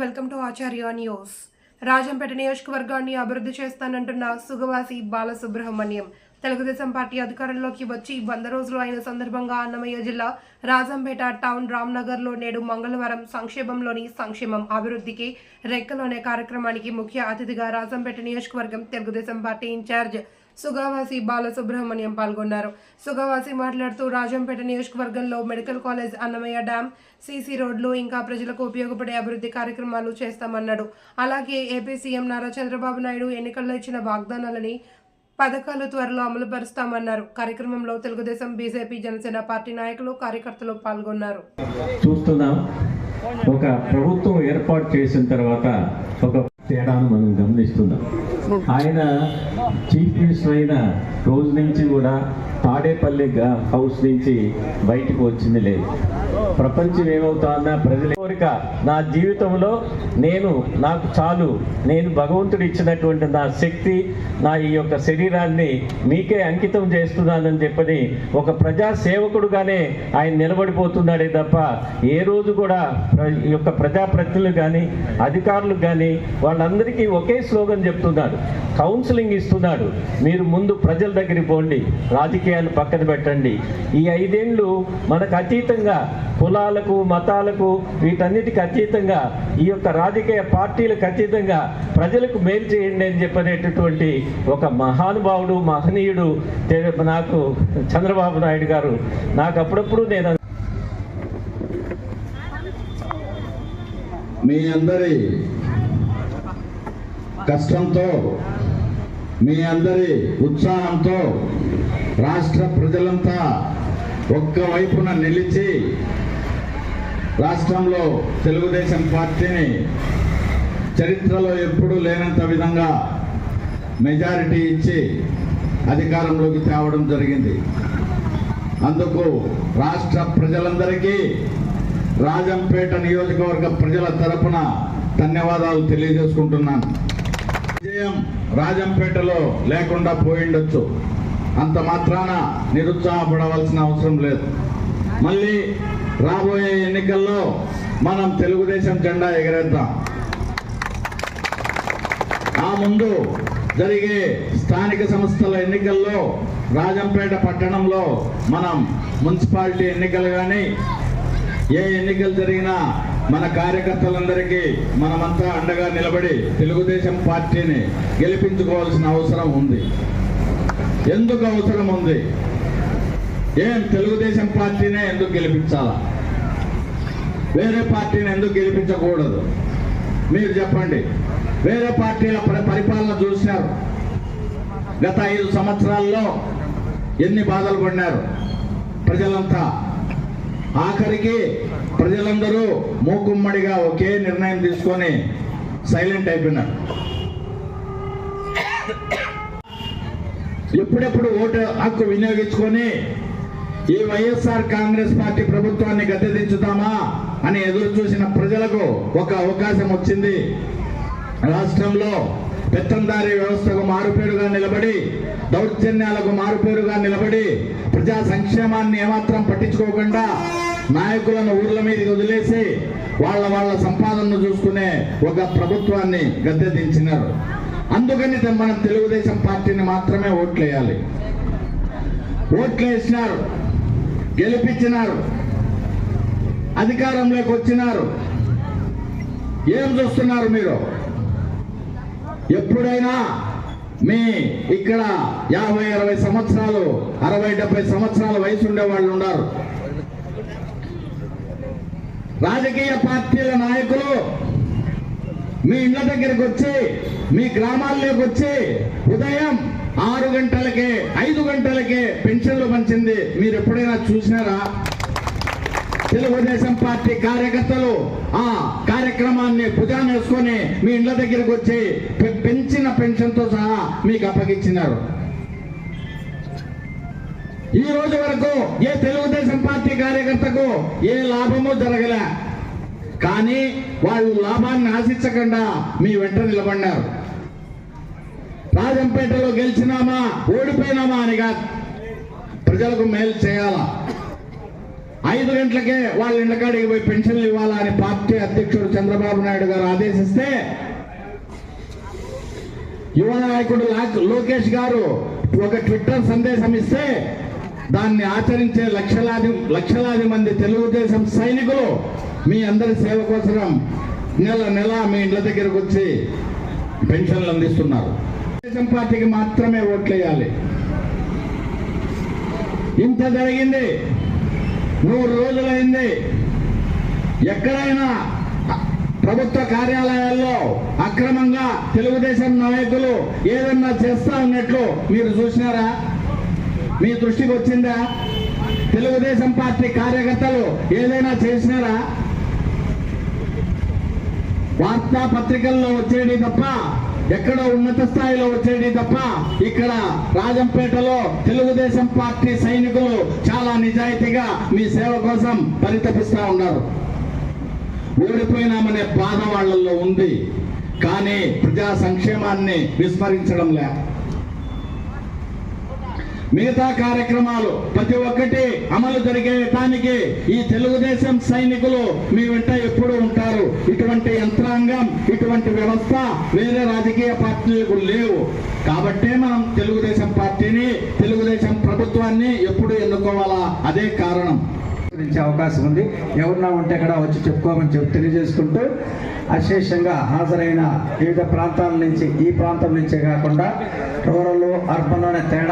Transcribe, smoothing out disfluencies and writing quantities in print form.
Welcome to Acharya news. Rajampet నియోజకవర్గాన్ని అభివృద్ధి చేస్తానంటున్న Sugavasi Balasubrahmanyam. Telugu Desam party అధికారంలోకి వచ్చి 100 రోజులు అయిన సందర్భంగా అన్నమయ్య జిల్లా రాజంపేట టౌన్ రామ్నగర్లో నేడు మంగళవారం సంక్షేమంలోని సంక్షేమం అభివృద్ధికి రెక్కలోనే కార్యక్రమానికి ముఖ్య అతిథిగా రాజంపేట నియోజకవర్గం తెలుగుదేశం పార్టీ ఇన్ఛార్జ్ సుగవాసి బాలసుబ్రహ్మణ్యం పాల్గొన్నారు. సుగవాసి మాట్లాడుతూ రాజంపేట నియోజకవర్గంలో medical college, Annamayya dam, CC రోడ్లు ఇంకా ప్రజలకు ఉపయోగపడే అభివృద్ధి కార్యక్రమాలు చేస్తామన్నాడు. అలాగే ఏపీ సీఎం నారా చంద్రబాబు నాయుడు ఎన్నికల్లో ఇచ్చిన వాగ్దానాలని పథకాలు త్వరలో అమలు పరుస్తామన్నారు. కార్యక్రమంలో తెలుగుదేశం, బీజేపీ, జనసేన పార్టీ నాయకులు, కార్యకర్తలు పాల్గొన్నారు. చూస్తున్నాం, ఒక ప్రభుత్వం ఏర్పాటు చేసిన తర్వాత ఒక తేడాను మనం గమనిస్తున్నాం. ఆయన చీఫ్ మినిస్టర్ అయిన రోజు నుంచి కూడా తాడేపల్లి హౌస్ నుంచి బయటకు వచ్చింది లేదు. ప్రపంచం ఏమవుతుందా, ప్రజల కోరిక, నా జీవితంలో నాకు చాలు, నేను భగవంతుడు ఇచ్చినటువంటి నా శక్తి, నా ఈ యొక్క శరీరాన్ని మీకే అంకితం చేస్తున్నానని చెప్పని ఒక ప్రజా సేవకుడుగానే ఆయన నిలబడిపోతున్నాడే తప్ప ఏ రోజు కూడా ఈ యొక్క ప్రజాప్రతినిధులు కానీ అధికారులు కానీ వాళ్ళందరికీ ఒకే స్లోగన్ చెప్తున్నాడు, కౌన్సిలింగ్ ఇస్తున్నాడు. మీరు ముందు ప్రజల దగ్గరికి పోండి, రాజకీయాలు పక్కన పెట్టండి. ఈ 5 ఏళ్ళు మనకు అతీతంగా, కులాలకు, మతాలకు, వీటన్నిటికి అతీతంగా, ఈ యొక్క రాజకీయ పార్టీలకు అతీతంగా ప్రజలకు మేలు చేయండి అని చెప్పనేటటువంటి ఒక మహానుభావుడు, మహనీయుడు నాకు చంద్రబాబు నాయుడు గారు. నాకు అప్పుడప్పుడు నేను మీ అందరి కష్టంతో, మీ అందరి ఉత్సాహంతో రాష్ట్ర ప్రజలంతా ఒక్క వైపున నిలిచి రాష్ట్రంలో తెలుగుదేశం పార్టీని చరిత్రలో ఎప్పుడూ లేనంత విధంగా మెజారిటీ ఇచ్చి అధికారంలోకి తేవడం జరిగింది. అందుకు రాష్ట్ర ప్రజలందరికీ రాజంపేట నియోజకవర్గ ప్రజల తరపున ధన్యవాదాలు తెలియజేసుకుంటున్నాను. విజయం రాజంపేటలో లేకుండా పోయిండొచ్చు, అంత మాత్రాన నిరుత్సాహపడవలసిన అవసరం లేదు. మళ్ళీ రాబోయే ఎన్నికల్లో మనం తెలుగుదేశం జెండా ఎగరేద్దాం. ఆ ముందు జరిగే స్థానిక సంస్థల ఎన్నికల్లో రాజంపేట పట్టణంలో మనం మున్సిపాలిటీ ఎన్నికలు కానీ ఏ ఎన్నికలు జరిగినా మన కార్యకర్తలందరికీ మనమంతా అండగా నిలబడి తెలుగుదేశం పార్టీని గెలిపించుకోవాల్సిన అవసరం ఉంది. ఎందుకు అవసరం ఉంది? తెలుగుదేశం పార్టీనే ఎందుకు గెలిపించాలా? వేరే పార్టీని ఎందుకు గెలిపించకూడదు? మీరు చెప్పండి. వేరే పార్టీల పరిపాలన చూసినారు. గత 5 సంవత్సరాల్లో ఎన్ని బాధలు పడినారు ప్రజలంతా. ఆఖరికి ప్రజలందరూ మూకుమ్మడిగా ఒకే నిర్ణయం తీసుకొని సైలెంట్ అయిపోయినారు. ఎప్పుడెప్పుడు ఓటు హక్కు వినియోగించుకొని ఈ వైఎస్ఆర్ కాంగ్రెస్ పార్టీ ప్రభుత్వాన్ని గద్దెదించుతామా అని ఎదురు చూసిన ప్రజలకు ఒక అవకాశం వచ్చింది. రాష్ట్రంలో పెత్తందారీ వ్యవస్థకు మారుపేరుగా నిలబడి, దౌర్జన్యాలకు మారుపేరుగా నిలబడి, ప్రజా సంక్షేమాన్ని ఏమాత్రం పట్టించుకోకుండా నాయకులను ఊర్ల మీదకి వదిలేసి వాళ్ళ సంపాదనను చూసుకునే ఒక ప్రభుత్వాన్ని గద్దెదించినారు. అందుకని మనం తెలుగుదేశం పార్టీని మాత్రమే ఓట్లేయాలి. ఓట్లేసినారు, గెలిపించినారు, అధికారంలోకి వచ్చినారు. ఏం చూస్తున్నారు మీరు? ఎప్పుడైనా మీ ఇక్కడ 50-60 సంవత్సరాలు, 60-70 సంవత్సరాల వయసు ఉండే వాళ్ళు ఉన్నారు. రాజకీయ పార్టీల నాయకులు మీ ఇళ్ల దగ్గరికి వచ్చి, మీ గ్రామాల్లోకి వచ్చి ఉదయం 6 గంటలకే 5 గంటలకే పెన్షన్లు పంచింది మీరు ఎప్పుడైనా చూసినారా? తెలుగుదేశం పార్టీ కార్యకర్తలు ఆ కార్యక్రమాన్ని భుజాన వేసుకొని మీ ఇళ్ల దగ్గరికి వచ్చి పెంచిన పెన్షన్తో సహా మీకు అప్పగించినారు. ఈ రోజు వరకు ఏ తెలుగుదేశం పార్టీ కార్యకర్తకు ఏ లాభము జరగలే. కానీ వాళ్ళు లాభాన్ని ఆశించకుండా మీ వెంట నిలబడినారు. రాజంపేటలో గెలిచినామా, ఓడిపోయినామా అని కాదు, ప్రజలకు మేలు చేయాలా. 5 గంటలకే వాళ్ళ ఇళ్ళకాడికి పోయి పెన్షన్లు ఇవ్వాలా అని పార్టీ అధ్యక్షుడు చంద్రబాబు నాయుడు గారు ఆదేశిస్తే, యువ నాయకుడు లోకేష్ గారు ఒక ట్విట్టర్ సందేశం ఇస్తే దాన్ని ఆచరించే లక్షలాది మంది తెలుగుదేశం సైనికులు మీ అందరి సేవ కోసం నెల మీ ఇండ్ల దగ్గరకు వచ్చి పెన్షన్లు అందిస్తున్నారు. తెలుగుదేశం పార్టీకి మాత్రమే ఓట్లేయాలి. ఇంత జరిగింది, 100 రోజులైంది. ఎక్కడైనా ప్రభుత్వ కార్యాలయాల్లో అక్రమంగా తెలుగుదేశం నాయకులు ఏదన్నా చేస్తా ఉన్నట్లు మీరు చూసినారా? మీ దృష్టికి వచ్చిందా? తెలుగుదేశం పార్టీ కార్యకర్తలు ఏదైనా చేసినారా? వార్తాపత్రికల్లో వచ్చేది తప్ప, ఎక్కడో ఉన్నత స్థాయిలో వచ్చేది తప్ప, ఇక్కడ రాజంపేటలో తెలుగుదేశం పార్టీ సైనికులు చాలా నిజాయితీగా మీ సేవ కోసం పరితపిస్తా ఉన్నారు. ఓడిపోయినామనే బాధ వాళ్ళల్లో ఉంది, కానీ ప్రజా సంక్షేమాన్ని విస్మరించడం లే. మిగతా కార్యక్రమాలు ప్రతి ఒక్కటి అమలు జరిగేటానికి ఈ తెలుగుదేశం సైనికులు మీ వెంట ఎప్పుడూ ఉంటారు. ఇటువంటి యంత్రాంగం, ఇటువంటి వ్యవస్థ వేరే రాజకీయ పార్టీలకు లేవు. కాబట్టే మనం తెలుగుదేశం పార్టీని, తెలుగుదేశం ప్రభుత్వాన్ని ఎప్పుడు ఎన్నుకోవాలా, అదే కారణం. అవకాశం ఉంది. ఎవరన్నా ఉంటే కూడా వచ్చి చెప్పుకోమని తెలియజేసుకుంటూ, అశేషంగా హాజరైన వివిధ ప్రాంతాల నుంచి, ఈ ప్రాంతం నుంచే కాకుండా రూరల్ అర్బన్ అనే తేడా